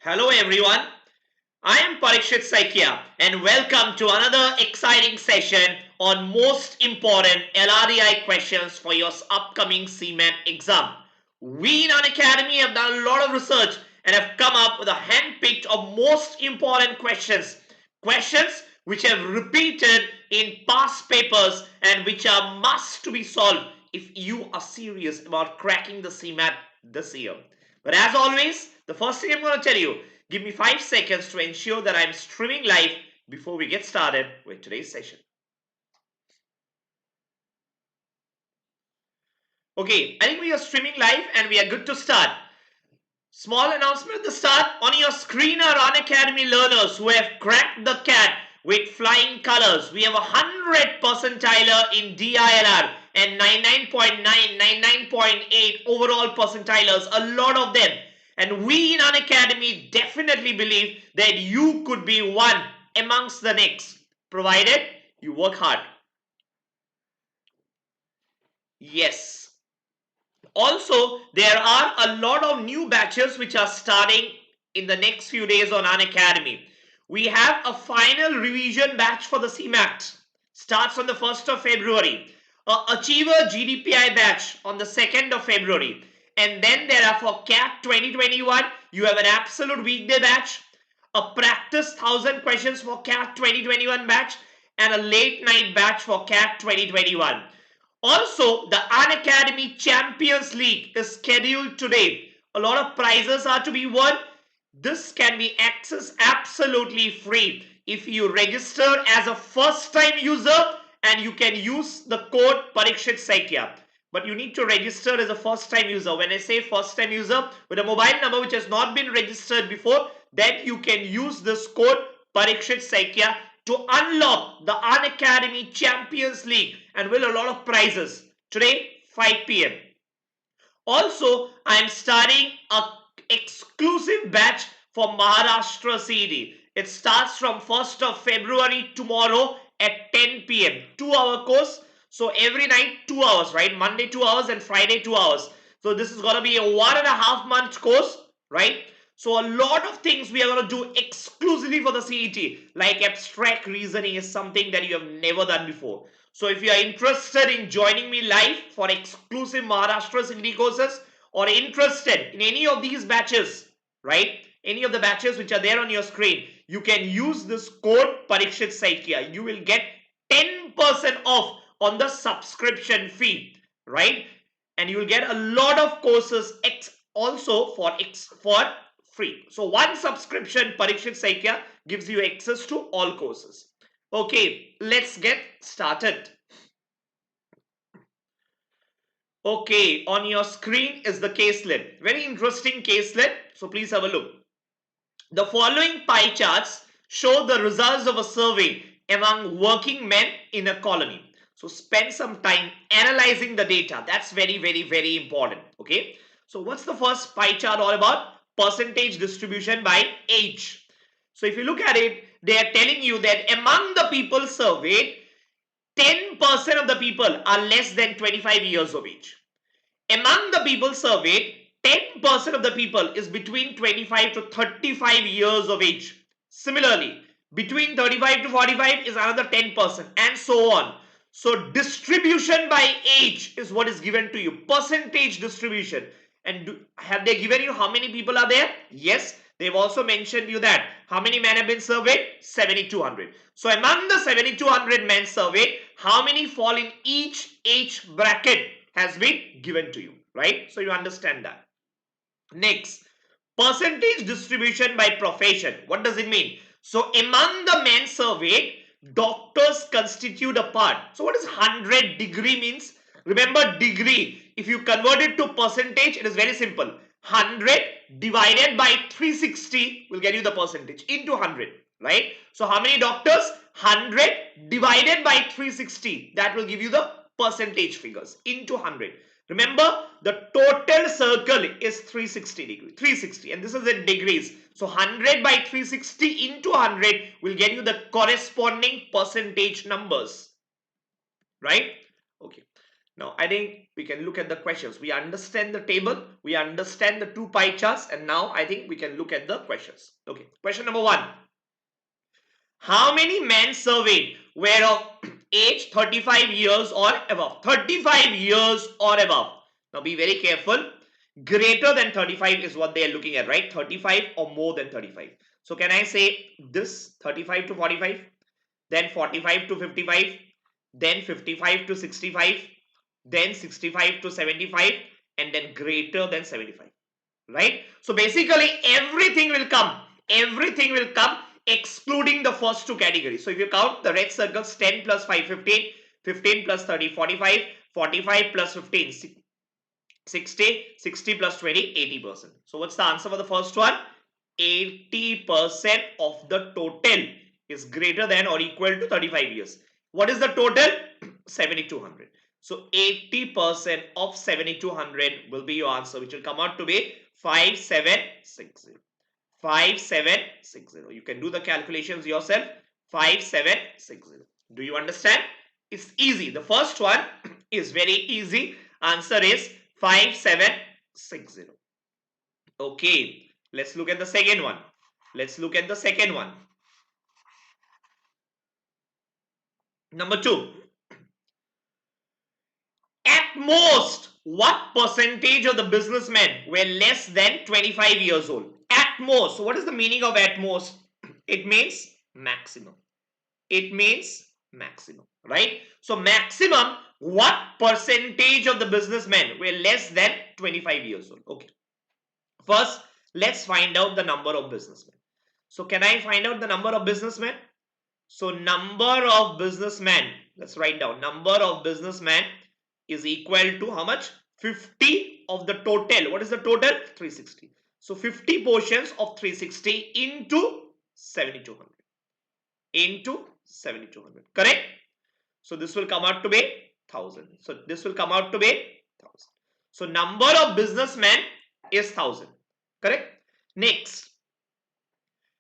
Hello everyone, I am Parikshit Saikia and welcome to another exciting session on most important LRDI questions for your upcoming CMAT exam. We in Unacademy have done a lot of research and have come up with a handpicked of most important questions. Questions which have repeated in past papers and which are must to be solved if you are serious about cracking the CMAT this year. But as always, the first thing I'm going to tell you, give me 5 seconds to ensure that I'm streaming live before we get started with today's session. Okay, I think we are streaming live and we are good to start. Small announcement at the start. On your screen are Unacademy learners who have cracked the CAT with flying colors. We have 100 percentiler in DILR and 99.9, 99.8 overall percentilers, a lot of them. And we in Unacademy definitely believe that you could be one amongst the next, provided you work hard. Yes. Also, there are a lot of new batches which are starting in the next few days on Unacademy. We have a final revision batch for the CMAT. Starts on the 1st of February. A Achiever GDPI batch on the 2nd of February. And then there are for CAT 2021, you have an absolute weekday batch, a practice 1000 questions for CAT 2021 batch, and a late night batch for CAT 2021. Also, the Unacademy Champions League is scheduled today. A lot of prizes are to be won. This can be accessed absolutely free if you register as a first-time user and you can use the code Parikshit Saikia. But you need to register as a first-time user. When I say first-time user, with a mobile number which has not been registered before, then you can use this code Parikshit Saikia to unlock the Unacademy Champions League and win a lot of prizes. Today, 5 p.m. Also, I am starting an exclusive batch for Maharashtra CET. It starts from 1st of February tomorrow at 10 p.m. 2-hour course. So every night 2 hours, right? Monday 2 hours and Friday 2 hours. So this is going to be a 1.5 month course, right? So a lot of things we are going to do exclusively for the CET, like abstract reasoning is something that you have never done before. So if you are interested in joining me live for exclusive Maharashtra CET courses or interested in any of these batches, right? Any of the batches which are there on your screen, you can use this code Parikshit Saikia. You will get 10% off on the subscription fee, right? And you will get a lot of courses also for free. So one subscription Parikshit Saikia gives you access to all courses. Okay, let's get started. Okay, on your screen is the caselet. Very interesting caselet. So please have a look. The following pie charts show the results of a survey among working men in a colony. So spend some time analyzing the data. That's very, very, very important. Okay. So what's the first pie chart all about? Percentage distribution by age. So if you look at it, they are telling you that among the people surveyed, 10% of the people are less than 25 years of age. Among the people surveyed, 10% of the people is between 25 to 35 years of age. Similarly, between 35 to 45 is another 10% and so on. So distribution by age is what is given to you. Percentage distribution. And have they given you how many people are there? Yes. They've also mentioned you that how many men have been surveyed? 7,200. So among the 7,200 men surveyed, how many fall in each age bracket has been given to you, right? So you understand that. Next, percentage distribution by profession. What does it mean? So among the men surveyed, doctors constitute a part. So what is 100 degree means? Remember degree. If you convert it to percentage, it is very simple. 100 divided by 360 will get you the percentage into 100, right? So how many doctors? 100 divided by 360. That will give you the percentage figures into 100. Remember, the total circle is 360 degrees. 360, and this is in degrees. So 100 by 360 into 100 will get you the corresponding percentage numbers, right? Okay. Now, I think we can look at the questions. We understand the table, we understand the two pie charts, and now I think we can look at the questions. Okay, question number 1. How many men surveyed were of age 35 years or above? 35 years or above. Now, be very careful. Greater than 35 is what they are looking at, right? 35 or more than 35. So, can I say this 35 to 45? Then 45 to 55? Then 55 to 65? Then 65 to 75, and then greater than 75, right? So basically everything will come excluding the first two categories. So if you count the red circles, 10 plus 5, 15, 15 plus 30, 45, 45 plus 15, 60, 60 plus 20, 80%. So what's the answer for the first one? 80% of the total is greater than or equal to 35 years. What is the total? 7200. So 80% of 7200 will be your answer, which will come out to be 5760. 5760. You can do the calculations yourself. 5760. Do you understand? It's easy. The first one is very easy. Answer is 5760. Okay. Let's look at the second one. Let's look at the second one. Number 2. At most, what percentage of the businessmen were less than 25 years old? At most. So what is the meaning of at most? It means maximum. It means maximum, right? So maximum, what percentage of the businessmen were less than 25 years old? Okay. First, let's find out the number of businessmen. So can I find out the number of businessmen? So number of businessmen, let's write down, number of businessmen is equal to how much? 50 of the total. What is the total? 360. So 50 portions of 360 into 7200. Into 7200. Correct? So this will come out to be 1000. So this will come out to be 1000. So number of businessmen is 1000. Correct? Next,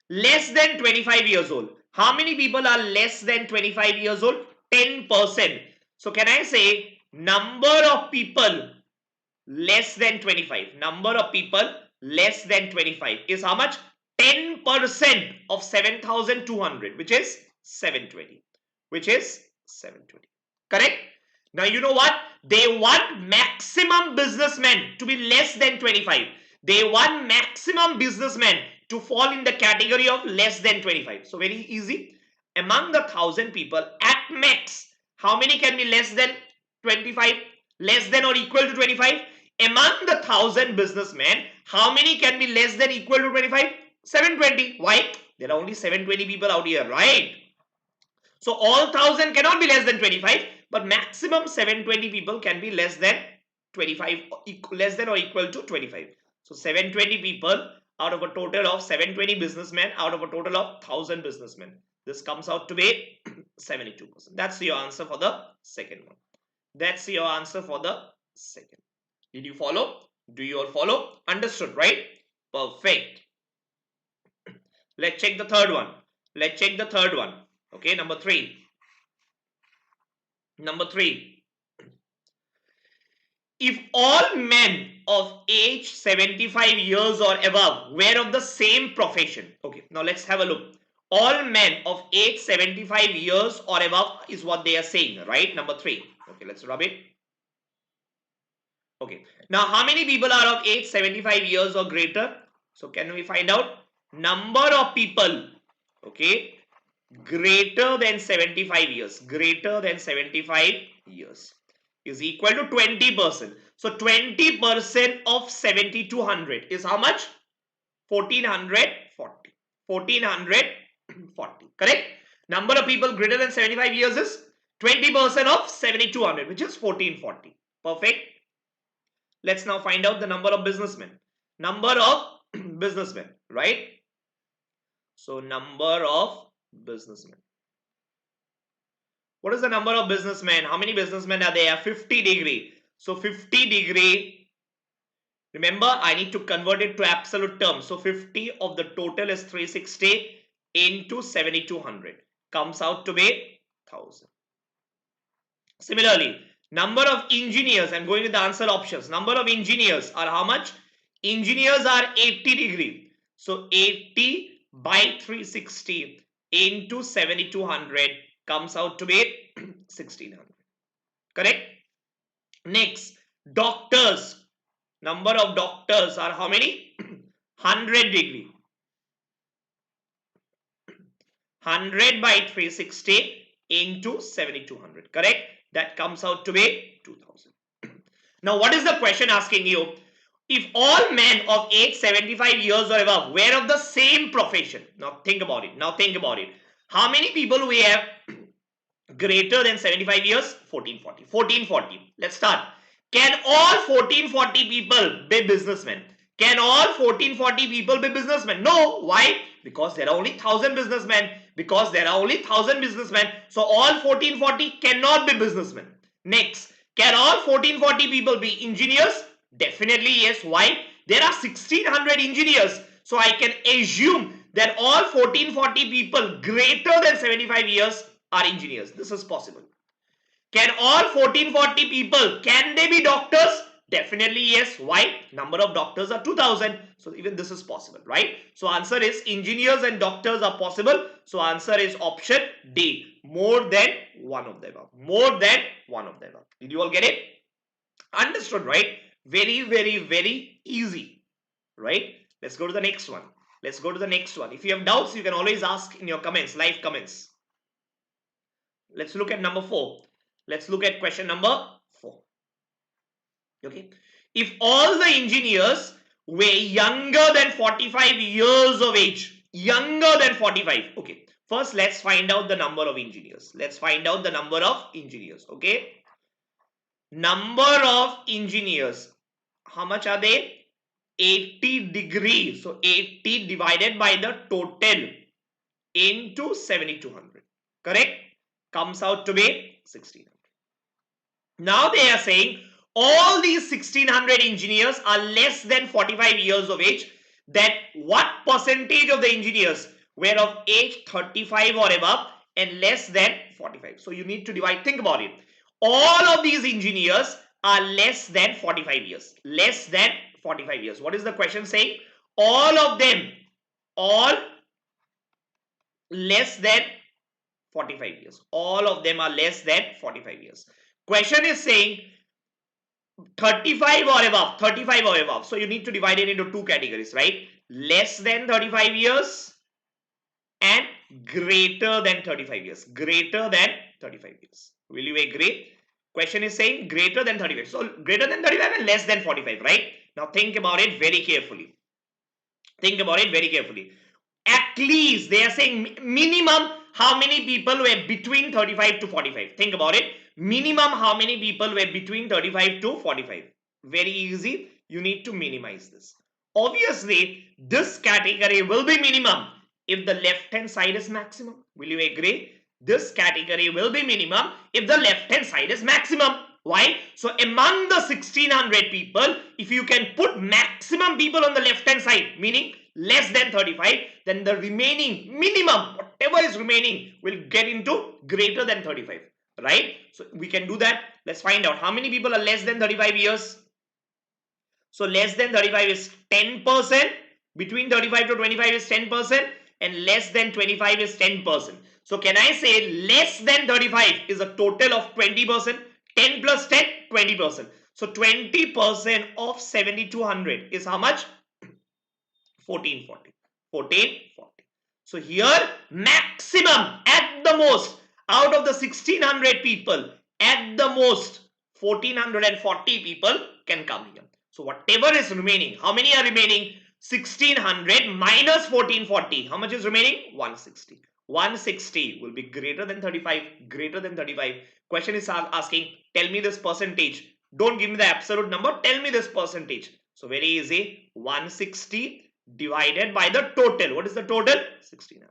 less than 25 years old. How many people are less than 25 years old? 10%. So can I say number of people less than 25? Number of people less than 25 is how much? 10% of 7200, which is 720. Which is 720. Correct? Now you know what? They want maximum businessmen to be less than 25. They want maximum businessmen to fall in the category of less than 25. So very easy. Among the 1000 people, at max, how many can be less than 25? Less than or equal to 25? Among the 1000 businessmen, how many can be less than equal to 25? 720. Why? There are only 720 people out here, right? So all 1000 cannot be less than 25, but maximum 720 people can be less than 25, less than or equal to 25. So 720 people out of a total of 720 businessmen out of a total of 1000 businessmen. This comes out to be 72%. That's your answer for the second one. That's your answer for the second. Did you follow? Do you all follow? Understood, right? Perfect. Let's check the third one. Let's check the third one. Okay, number 3. Number 3. If all men of age 75 years or above were of the same profession. Okay, now let's have a look. All men of age 75 years or above is what they are saying, right? Number 3. Okay, let's rub it. Okay, now how many people are of age 75 years or greater? So can we find out? Number of people, okay, greater than 75 years, greater than 75 years is equal to 20%. So 20% of 7200 is how much? 1440. 1440. Correct? Number of people greater than 75 years is 20% of 7200, which is 1440. Perfect. Let's now find out the number of businessmen. Number of businessmen, right? So number of businessmen. What is the number of businessmen? How many businessmen are there? 50 degree. So 50 degree. Remember, I need to convert it to absolute terms. So 50 of the total is 360 into 7200. Comes out to be 1000. Similarly, Number of engineers, I'm going with the answer options. Number of engineers are how much? Engineers are 80 degree. So 80 by 360 into 7200 comes out to be 1600. Correct? Next, doctors. Number of doctors are how many? 100 degree. 100 by 360 into 7200. Correct? That comes out to be 2000. Now, what is the question asking you? If all men of age 75 years or above were of the same profession. Now, think about it. Now, think about it. How many people we have greater than 75 years? 1440. 1440. Let's start. Can all 1440 people be businessmen? Can all 1440 people be businessmen? No. Why? Because there are only 1000 businessmen. Because there are only 1000 businessmen. So all 1440 cannot be businessmen. Next, can all 1440 people be engineers? Definitely yes. Why? There are 1600 engineers. So I can assume that all 1440 people greater than 75 years are engineers. This is possible. Can all 1440 people, can they be doctors? Definitely yes. Why? Number of doctors are 2000. So even this is possible, right? So answer is engineers and doctors are possible. So answer is option D. More than one of them. More than one of them. Did you all get it? Understood, right? Very, very, very easy, right? Let's go to the next one. Let's go to the next one. If you have doubts, you can always ask in your comments, live comments. Let's look at number 4. Let's look at question number 4. Okay. If all the engineers were younger than 45 years of age, younger than 45. Okay. First, let's find out the number of engineers. Let's find out the number of engineers. Okay. Number of engineers. How much are they? 80 degrees. So 80 divided by the total into 7200. Correct? Comes out to be 1600. Now they are saying all these 1600 engineers are less than 45 years of age. That what percentage of the engineers were of age 35 or above and less than 45? So you need to divide. Think about it. All of these engineers are less than 45 years. Less than 45 years. What is the question saying? All of them, all less than 45 years. All of them are less than 45 years. Question is saying 35 or above. 35 or above. So you need to divide it into two categories, right? Less than 35 years and greater than 35 years. Greater than 35 years. Will you agree? Question is saying greater than 35. So greater than 35 and less than 45, right? Now think about it very carefully. Think about it very carefully. At least they are saying minimum how many people were between 35 to 45. Think about it. Minimum how many people were between 35 to 45. Very easy. You need to minimize this. Obviously, this category will be minimum if the left hand side is maximum. Will you agree? This category will be minimum if the left hand side is maximum. Why? So among the 1600 people, if you can put maximum people on the left hand side, meaning less than 35, then the remaining minimum, whatever is remaining, will get into greater than 35. Right? So we can do that. Let's find out how many people are less than 35 years. So less than 35 is 10%. Between 35 to 25 is 10%. And less than 25 is 10%. So can I say less than 35 is a total of 20%? 10 plus 10, 20%. So 20% of 7200 is how much? 1440. 1440. So here maximum at the most out of the 1600 people, at the most 1440 people can come here. So whatever is remaining, how many are remaining? 1600 minus 1440. How much is remaining? 160. 160 will be greater than 35. Greater than 35. Question is asking, tell me this percentage. Don't give me the absolute number. Tell me this percentage. So very easy. 160 divided by the total. What is the total? 1600.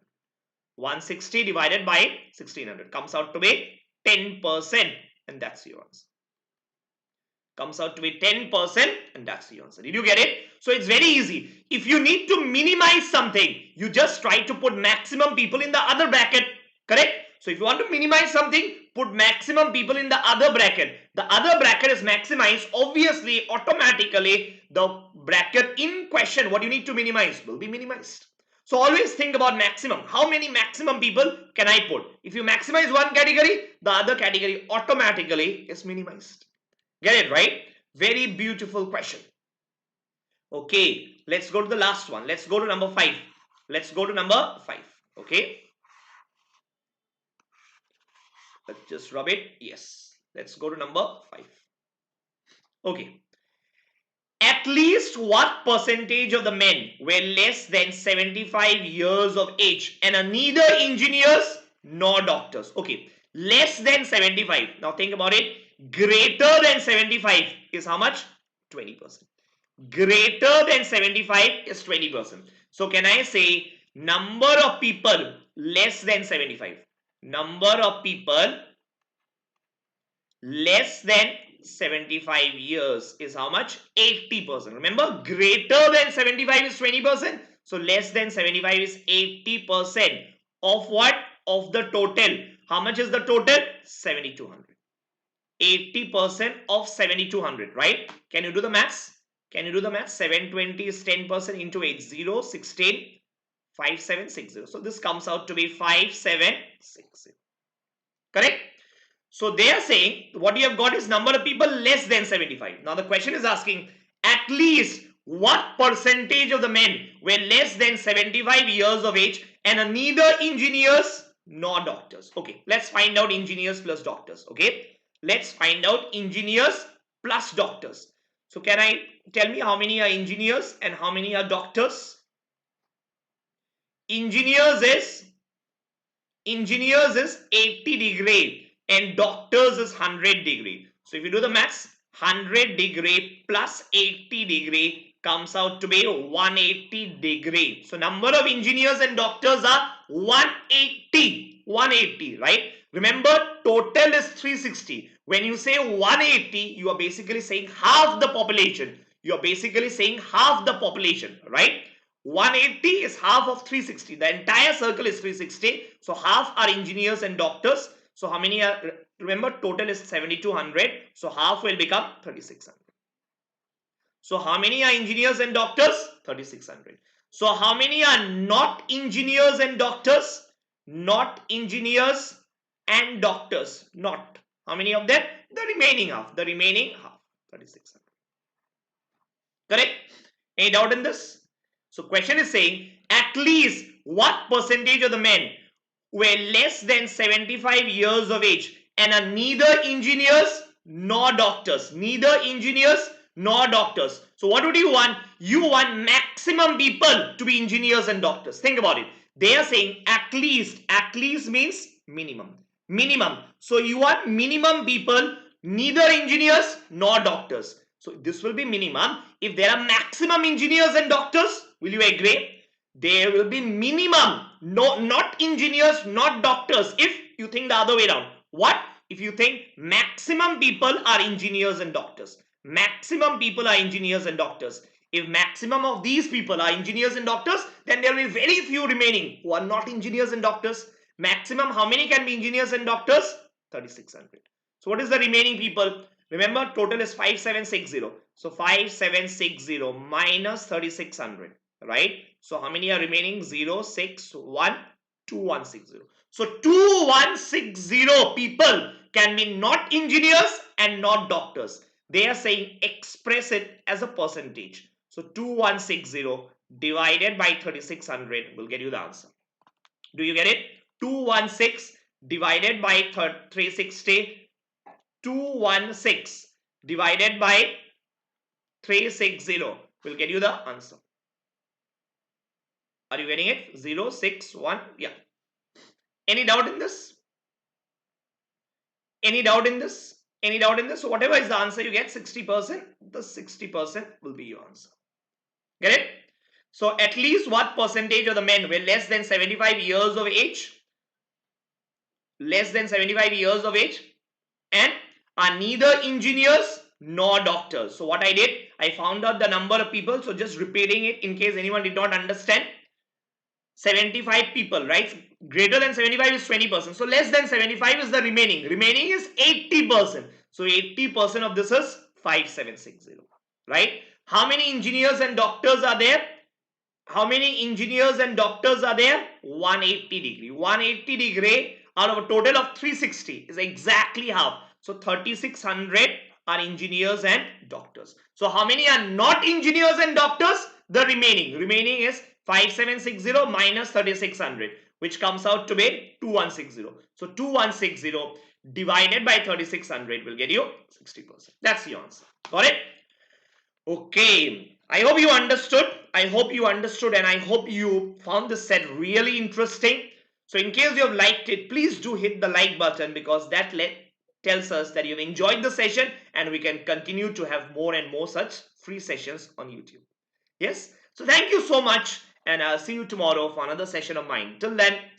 160 divided by 1600 comes out to be 10%, and that's your answer. Comes out to be 10%, and that's the answer. Did you get it? So it's very easy. If you need to minimize something, you just try to put maximum people in the other bracket. Correct? So if you want to minimize something, put maximum people in the other bracket. The other bracket is maximized. Obviously, automatically, the bracket in question, what you need to minimize, will be minimized. So always think about maximum. How many maximum people can I put? If you maximize one category, the other category automatically is minimized. Get it, right? Very beautiful question. Okay, let's go to the last one. Let's go to number 5. Let's go to number 5. Okay. Let's just rub it. Yes. Let's go to number 5. Okay. At least what percentage of the men were less than 75 years of age and are neither engineers nor doctors? Okay. Less than 75. Now think about it. Greater than 75 is how much? 20%. Greater than 75 is 20%. So can I say number of people less than 75? Number of people less than 75 years is how much? 80%. Remember, greater than 75 is 20%. So less than 75 is 80% of what? Of the total. How much is the total? 7,200. 80% of 7,200, right? Can you do the maths? Can you do the math? 720 is 10% into 8. 0, 16, 5760. So this comes out to be 5760. Correct? So they are saying what you have got is number of people less than 75. Now the question is asking at least what percentage of the men were less than 75 years of age and are neither engineers nor doctors. Okay, let's find out engineers plus doctors. Okay, let's find out engineers plus doctors. So can I tell me how many are engineers and how many are doctors? Engineers is 80 degree and doctors is 100 degree. So if you do the maths, 100 degree plus 80 degree comes out to be 180 degree. So number of engineers and doctors are 180. 180, right? Remember, total is 360. When you say 180, you are basically saying half the population. You are basically saying half the population, right? 180 is half of 360. The entire circle is 360. So half are engineers and doctors. So how many are, remember, total is 7,200. So half will become 3,600. So how many are engineers and doctors? 3,600. So how many are not engineers and doctors? Not engineers and doctors. Not. How many of them? The remaining half. The remaining half. 3,600. Correct? Any doubt in this? So question is saying at least what percentage of the men were less than 75 years of age and are neither engineers nor doctors. Neither engineers nor doctors. So what would you want? You want maximum people to be engineers and doctors. Think about it. They are saying at least. At least means minimum. Minimum. So you want minimum people, neither engineers nor doctors. So this will be minimum. If there are maximum engineers and doctors, will you agree? There will be minimum. No, not engineers, not doctors. If you think the other way around. What? If you think maximum people are engineers and doctors. Maximum people are engineers and doctors. If maximum of these people are engineers and doctors, then there will be very few remaining who are not engineers and doctors. Maximum, how many can be engineers and doctors? 3,600. So what is the remaining people? Remember, total is 5760. So 5760 minus 3,600, right? So how many are remaining? 0, 6, 1, 2160. So 2160 people can be not engineers and not doctors. They are saying express it as a percentage. So 2160 divided by 3,600 will get you the answer. Do you get it? 216 divided by 360. 216 divided by 360 will get you the answer. Are you getting it? 0, 6, 1. Yeah. Any doubt in this? Any doubt in this? Any doubt in this? So whatever is the answer you get, 60%, the 60% will be your answer. Get it? So at least what percentage of the men were less than 75 years of age? Less than 75 years of age and are neither engineers nor doctors. So what I did, I found out the number of people. So just repeating it in case anyone did not understand. 75 people, right? Greater than 75 is 20%. So less than 75 is the remaining. Remaining is 80%. So 80% of this is 5760, right? How many engineers and doctors are there? How many engineers and doctors are there? 180 degree. 180 degree out of a total of 360 is exactly half. So 3600 are engineers and doctors. So how many are not engineers and doctors? The remaining is 5760 minus 3600, which comes out to be 2160. So 2160 divided by 3600 will get you 60%. That's the answer. Got it? Okay, I hope you understood. I hope you understood, and I hope you found this set really interesting. So in case you have liked it, please do hit the like button, because that tells us that you've enjoyed the session and we can continue to have more and more such free sessions on YouTube. Yes, so thank you so much, and I'll see you tomorrow for another session of mine. Till then,